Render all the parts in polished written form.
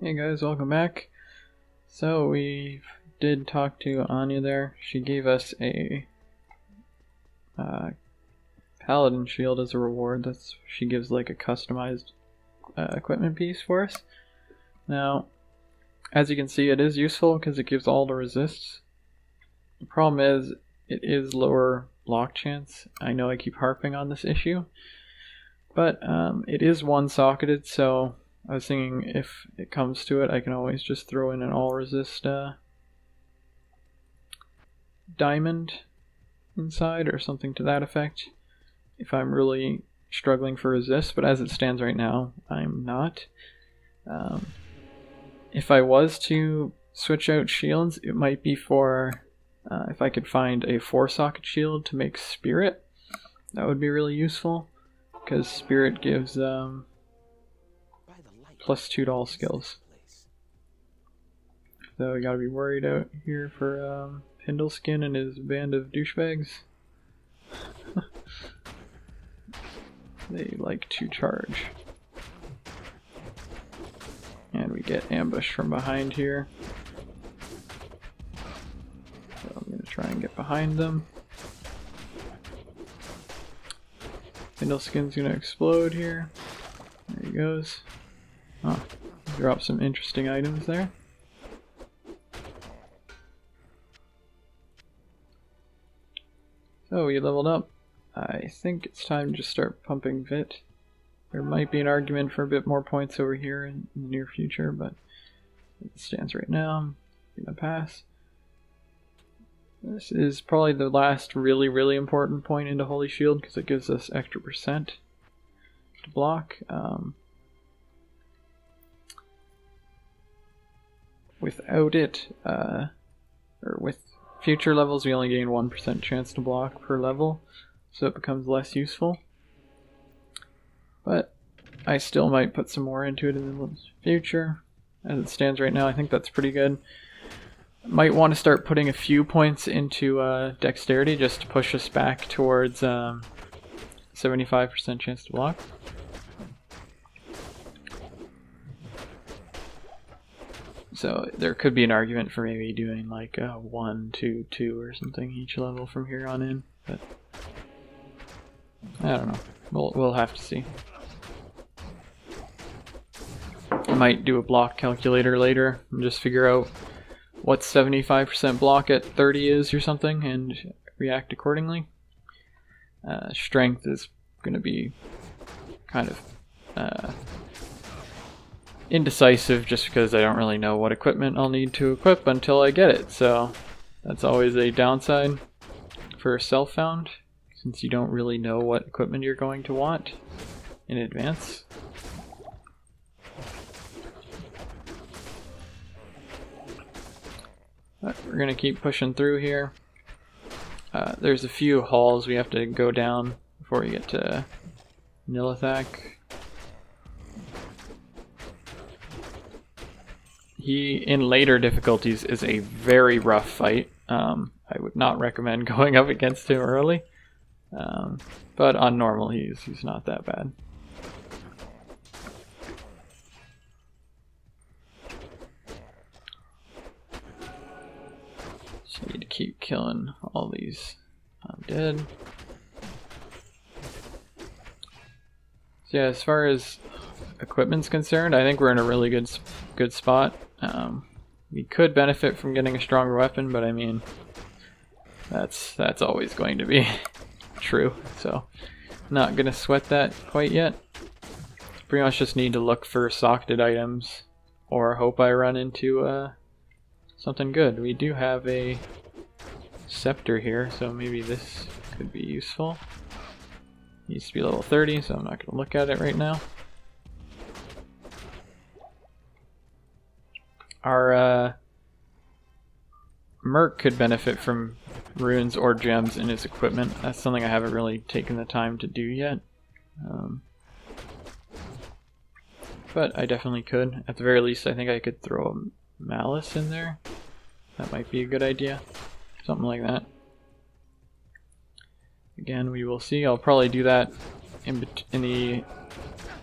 Hey guys, welcome back. So we did talk to Anya there. She gave us a Paladin shield as a reward. She gives like a customized equipment piece for us. Now, as you can see, it is useful because it gives all the resists. The problem is, it is lower block chance. I know I keep harping on this issue, but it is one-socketed, so I was thinking if it comes to it, I can always just throw in an all-resist diamond inside or something to that effect if I'm really struggling for resist, but as it stands right now, I'm not. If I was to switch out shields, it might be for if I could find a 4-socket shield to make Spirit. That would be really useful, because Spirit gives +2 to all skills. So we gotta be worried out here for Hindleskin and his band of douchebags. They like to charge. And we get ambushed from behind here. So I'm gonna try and get behind them. Hindleskin's gonna explode here. There he goes. Oh, drop some interesting items there. So we leveled up. I think it's time to just start pumping Vit. There might be an argument for a bit more points over here in the near future, but as it stands right now, I'm gonna pass. This is probably the last really important point into Holy Shield because it gives us extra percent to block. Without it, or with future levels, we only gain 1% chance to block per level, so it becomes less useful. But I still might put some more into it in the future. As it stands right now, I think that's pretty good. Might want to start putting a few points into Dexterity just to push us back towards 75% chance to block. So there could be an argument for maybe doing like a 1, 2, 2 or something each level from here on in, but I don't know. We'll have to see. I might do a block calculator later and just figure out what 75% block at 30 is or something and react accordingly. Strength is going to be kind of indecisive just because I don't really know what equipment I'll need to equip until I get it, so that's always a downside for self-found since you don't really know what equipment you're going to want in advance. But we're going to keep pushing through here. There's a few halls we have to go down before we get to Nilithak. He, in later difficulties, is a very rough fight. I would not recommend going up against him early. But on normal, he's not that bad. Just need to keep killing all these undead. So yeah, as far as equipment's concerned, I think we're in a really good spot. We could benefit from getting a stronger weapon, but I mean, that's always going to be true. So, not gonna sweat that quite yet. Pretty much just need to look for socketed items, or hope I run into something good. We do have a scepter here, so maybe this could be useful. Needs to be level 30, so I'm not gonna look at it right now. Our Merc could benefit from runes or gems in his equipment. That's something I haven't really taken the time to do yet. But I definitely could. At the very least, I think I could throw a Malice in there. That might be a good idea. Something like that. Again, we will see. I'll probably do that in the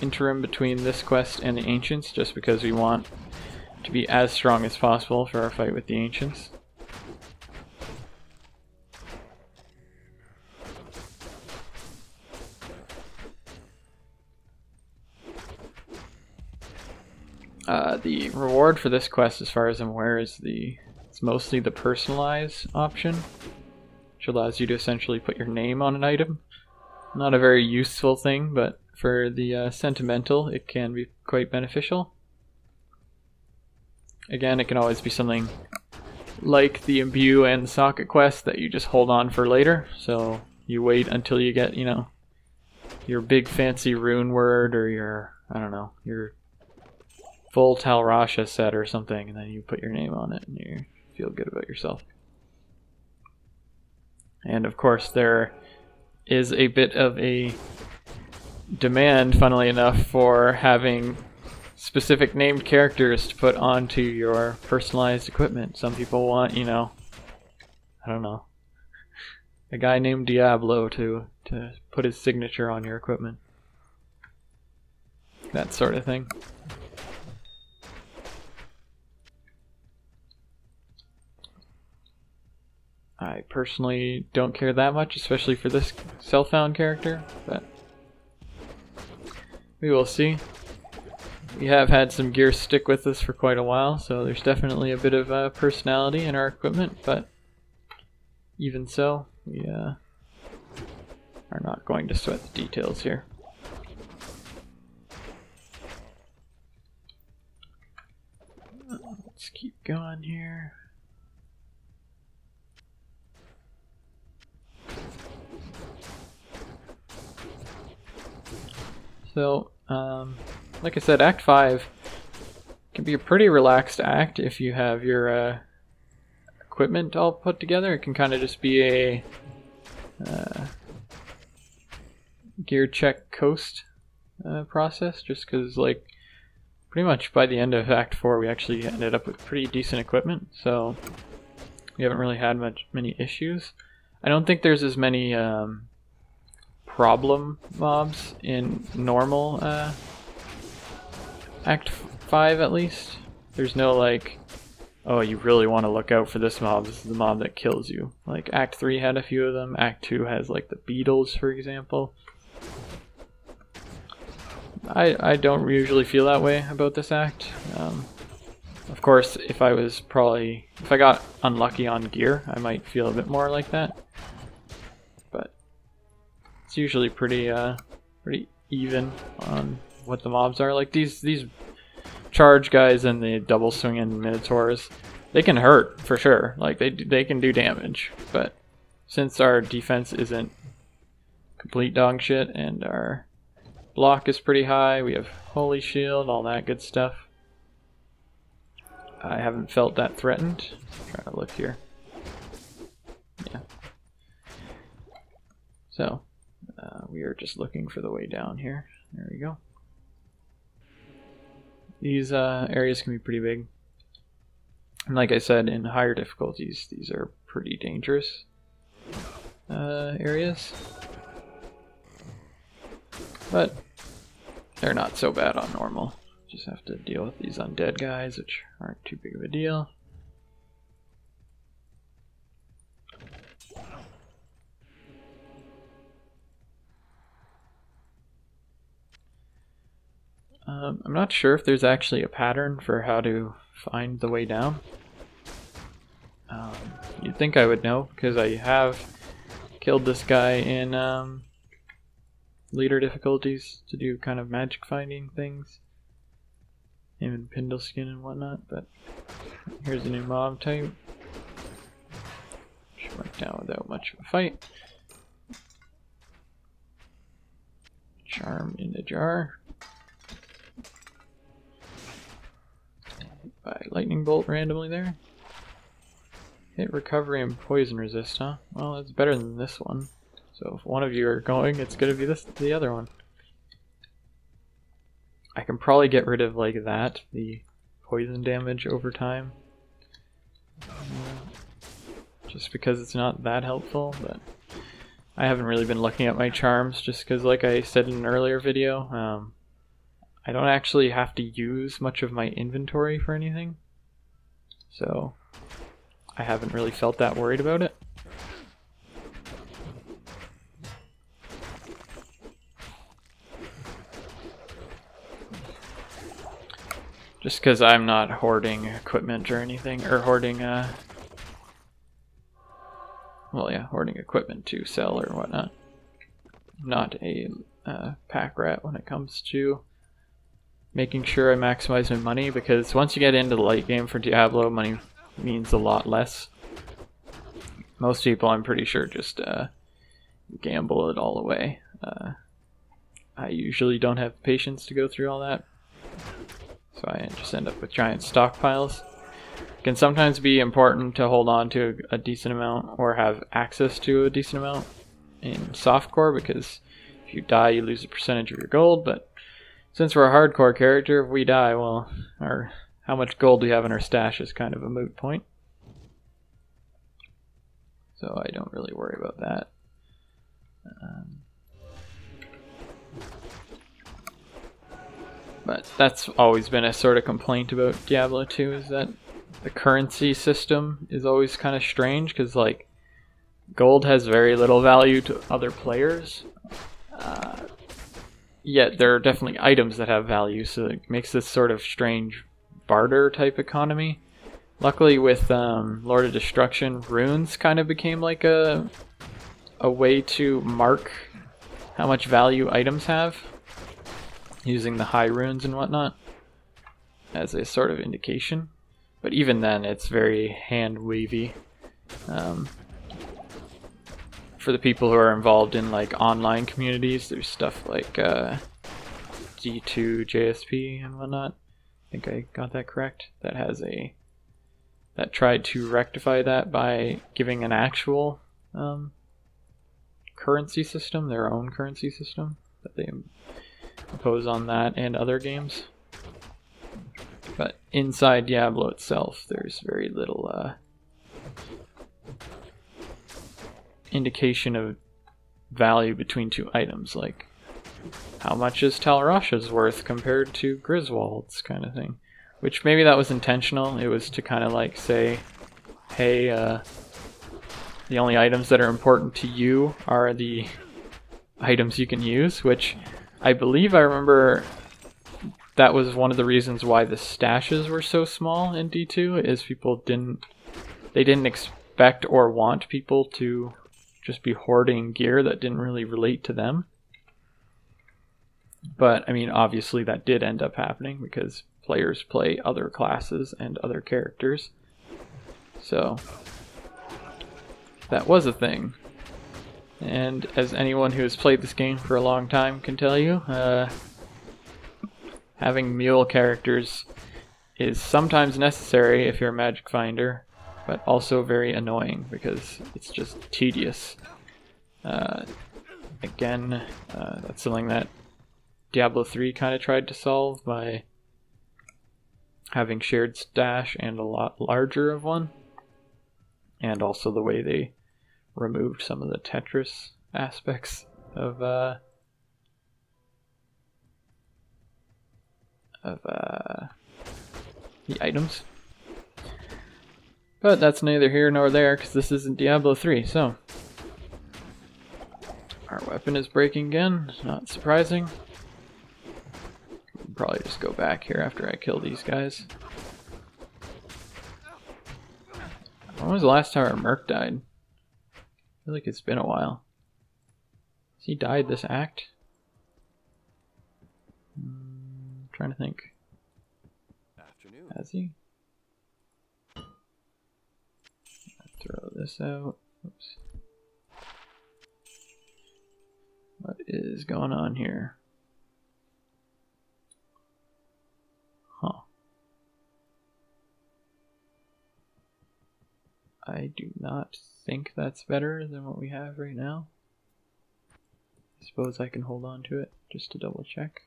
interim between this quest and the Ancients, just because we want to be as strong as possible for our fight with the Ancients. The reward for this quest, as far as I'm aware, is it's mostly the personalize option, which allows you to essentially put your name on an item. Not a very useful thing, but for the sentimental, it can be quite beneficial. Again, it can always be something like the Imbue and the Socket quest that you just hold on for later. So you wait until you get, you know, your big fancy rune word or your, I don't know, your full Tal Rasha set or something, and then you put your name on it and you feel good about yourself. And of course there is a bit of a demand, funnily enough, for having specific named characters to put onto your personalized equipment. Some people want, you know, I don't know, a guy named Diablo to put his signature on your equipment. That sort of thing. I personally don't care that much, especially for this self-found character, but we will see. We have had some gear stick with us for quite a while, so there's definitely a bit of personality in our equipment, but even so, we are not going to sweat the details here. Let's keep going here. So, like I said, Act 5 can be a pretty relaxed act if you have your equipment all put together. It can kind of just be a gear check coast process, just because, like, pretty much by the end of Act 4 we actually ended up with pretty decent equipment, so we haven't really had many issues. I don't think there's as many problem mobs in normal Act 5, at least. There's no like, oh, you really want to look out for this mob, this is the mob that kills you. Like Act 3 had a few of them. Act 2 has like the beetles, for example. I don't usually feel that way about this act. Of course, if I got unlucky on gear, I might feel a bit more like that. But it's usually pretty even on what the mobs are. Like these charge guys and the double swinging minotaurs, they can hurt for sure. Like they can do damage, but since our defense isn't complete dog shit and our block is pretty high, we have holy shield, all that good stuff, I haven't felt that threatened. I'm trying to look here. Yeah. So we are just looking for the way down here. There we go. These areas can be pretty big. And like I said, in higher difficulties, these are pretty dangerous areas. But they're not so bad on normal. Just have to deal with these undead guys, which aren't too big of a deal. I'm not sure if there's actually a pattern for how to find the way down. You'd think I would know, because I have killed this guy in leader difficulties to do kind of magic finding things. Him and Pindleskin and whatnot, but here's a new mob type. Which went down without much of a fight. Charm in the jar. By lightning bolt randomly there. Hit recovery and poison resist, huh? Well, it's better than this one. So if one of you are going, it's gonna be the other one. I can probably get rid of like that, the poison damage over time. Just because it's not that helpful, but I haven't really been looking at my charms just because, like I said in an earlier video, I don't actually have to use much of my inventory for anything, so I haven't really felt that worried about it. Just because I'm not hoarding equipment or anything, or hoarding, well, yeah, hoarding equipment to sell or whatnot. Not a pack rat when it comes to making sure I maximize my money, because once you get into the late game for Diablo, money means a lot less. Most people, I'm pretty sure, just gamble it all away. I usually don't have patience to go through all that, so I just end up with giant stockpiles. It can sometimes be important to hold on to a decent amount or have access to a decent amount in softcore, because if you die you lose a percentage of your gold, but since we're a hardcore character, if we die, well, how much gold we have in our stash is kind of a moot point. So I don't really worry about that. But that's always been a sort of complaint about Diablo 2, is that the currency system is always kind of strange, because like gold has very little value to other players, yet there are definitely items that have value, so it makes this sort of strange barter type economy. Luckily with Lord of Destruction, runes kind of became like a way to mark how much value items have, using the high runes and whatnot as a sort of indication. But even then, it's very hand-wavy. For the people who are involved in like online communities, there's stuff like D2 JSP and whatnot. I think I got that correct. That tried to rectify that by giving an actual currency system, their own currency system that they impose on that and other games. But inside Diablo itself, there's very little indication of value between two items, like how much is Tal Rasha's worth compared to Griswold's, kind of thing. Which maybe that was intentional. It was to kind of like say, hey, the only items that are important to you are the items you can use, which I believe I remember that was one of the reasons why the stashes were so small in D2, is people didn't expect or want people to just be hoarding gear that didn't really relate to them. But I mean, obviously that did end up happening because players play other classes and other characters. So that was a thing. And as anyone who has played this game for a long time can tell you, having mule characters is sometimes necessary if you're a magic finder, but also very annoying because it's just tedious. Again, that's something that Diablo 3 kind of tried to solve by having shared stash and a lot larger of one, and also the way they removed some of the Tetris aspects of the items. But that's neither here nor there, because this isn't Diablo 3, so our weapon is breaking again, not surprising. I'll probably just go back here after I kill these guys. When was the last time our Merc died? I feel like it's been a while. Has he died this act? Trying to think. Afternoon. Has he? Throw this out. Oops. What is going on here? Huh. I do not think that's better than what we have right now. I suppose I can hold on to it just to double check.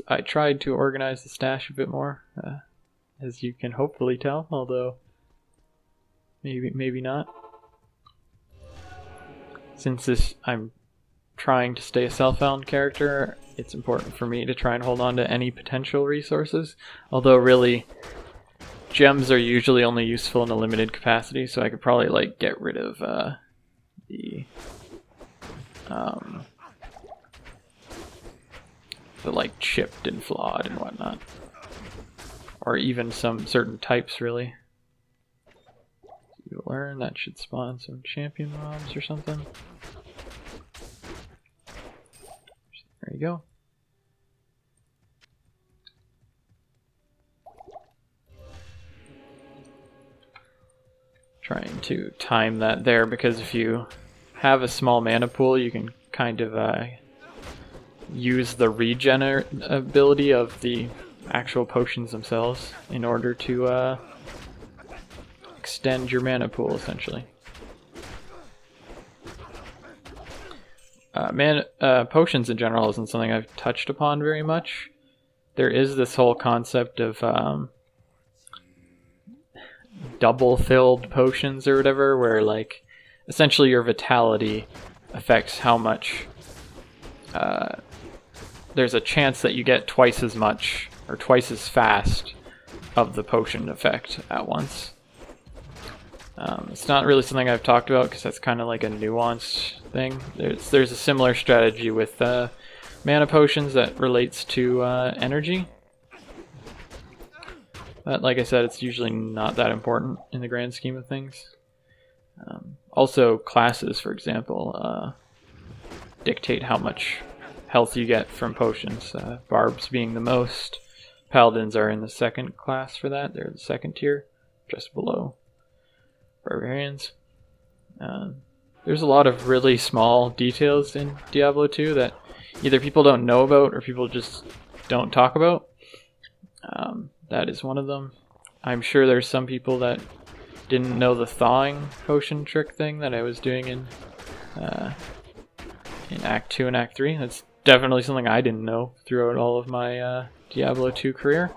I tried to organize the stash a bit more, as you can hopefully tell, although maybe not. since I'm trying to stay a self-found character, it's important for me to try and hold on to any potential resources. Although really, gems are usually only useful in a limited capacity, so I could probably like get rid of the like chipped and flawed and whatnot, or even some certain types really. You learn that should spawn some champion mobs or something. There you go. Trying to time that there, because if you have a small mana pool, you can kind of use the regen ability of the actual potions themselves in order to extend your mana pool, essentially. Potions in general isn't something I've touched upon very much. There is this whole concept of double-filled potions or whatever, where like essentially your vitality affects how much there's a chance that you get twice as much or twice as fast of the potion effect at once. It's not really something I've talked about because that's kind of like a nuanced thing. There's a similar strategy with mana potions that relates to energy. But like I said, it's usually not that important in the grand scheme of things. Also, classes, for example, dictate how much health you get from potions. Barbs being the most. Paladins are in the second class for that. They're the second tier, just below Barbarians. There's a lot of really small details in Diablo 2 that either people don't know about or people just don't talk about. That is one of them. I'm sure there's some people that didn't know the thawing potion trick thing that I was doing in Act 2 and Act 3. That's definitely something I didn't know throughout all of my Diablo 2 career.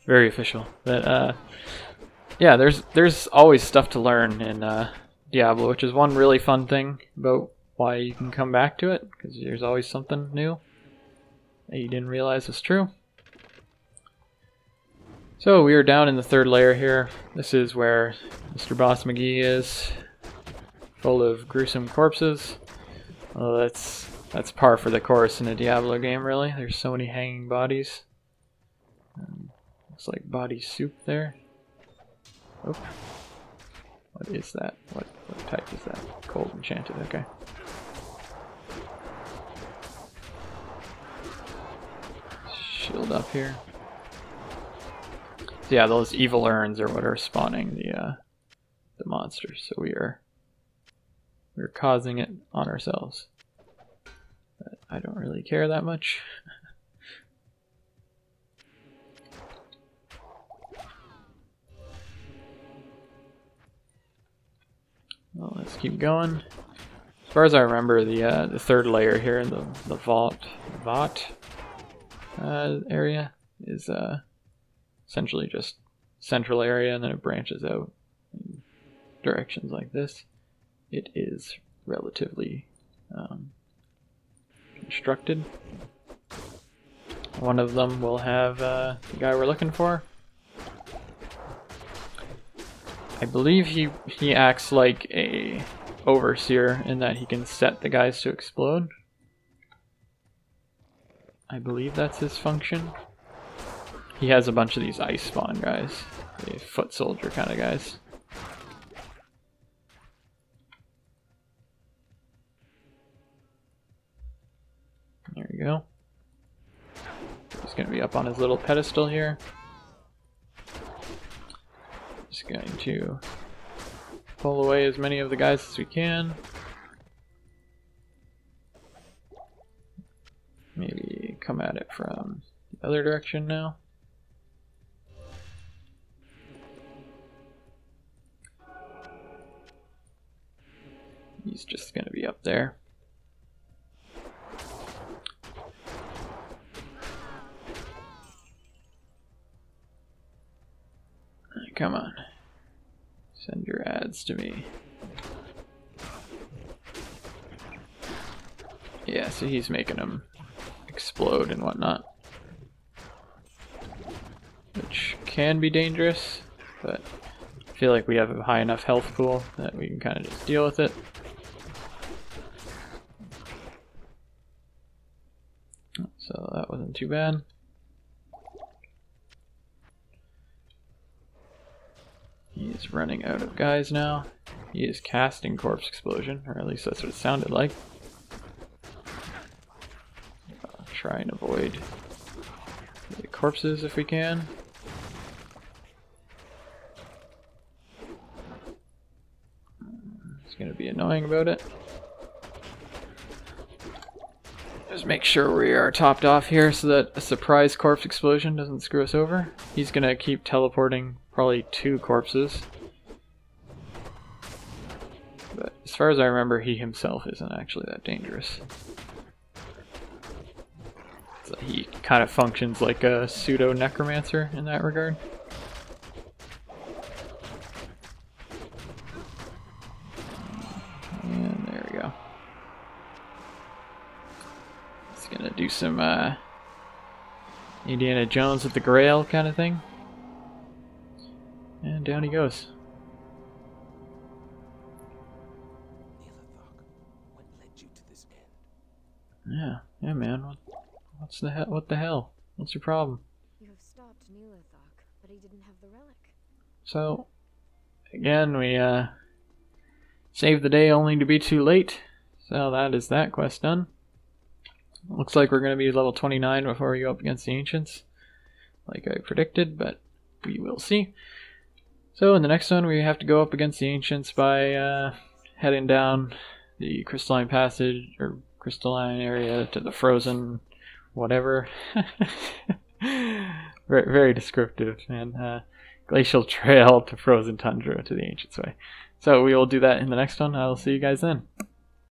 Very official. But yeah, there's always stuff to learn in Diablo, which is one really fun thing about why you can come back to it, because there's always something new that you didn't realize was true. So we are down in the third layer here. This is where Mr. Boss McGee is, full of gruesome corpses. Well, that's par for the course in a Diablo game, really. There's so many hanging bodies. Looks like body soup there. Oh, what is that? What type is that? Cold enchanted. Okay. Shield up here. So yeah, those evil urns are what are spawning the monsters. So we're causing it on ourselves. But I don't really care that much. Well, let's keep going. As far as I remember, the third layer here in the vault area is essentially just central area, and then it branches out in directions like this. It is relatively constructed. One of them will have the guy we're looking for. I believe he acts like a overseer in that he can set the guys to explode. I believe that's his function. He has a bunch of these ice spawn guys, the foot soldier kind of guys. There we go. He's going to be up on his little pedestal here. Just going to pull away as many of the guys as we can. Maybe come at it from the other direction now. He's just going to be up there. Come on. Send your ads to me. Yeah, so he's making them explode and whatnot. Which can be dangerous, but I feel like we have a high enough health pool that we can kind of just deal with it. So that wasn't too bad. He is running out of guys now. He is casting Corpse Explosion, or at least that's what it sounded like. I'll try and avoid the corpses if we can. It's going to be annoying about it. Just make sure we are topped off here so that a surprise Corpse Explosion doesn't screw us over. He's going to keep teleporting probably 2 corpses. But as far as I remember, he himself isn't actually that dangerous. So he kind of functions like a pseudo-necromancer in that regard. And there we go. It's gonna do some Indiana Jones with the Grail kind of thing. And down he goes. What led you to this end? Yeah, man. What the hell? What's your problem? You have stopped Neelathok, but he didn't have the relic. So, again, we saved the day only to be too late. So that is that quest done. Looks like we're going to be level 29 before we go up against the Ancients, like I predicted, but we will see. So in the next one we have to go up against the Ancients by heading down the Crystalline Passage, or Crystalline area, to the Frozen whatever. Very descriptive, man. Glacial Trail to Frozen Tundra to the Ancients Way. So we will do that in the next one. I will see you guys then.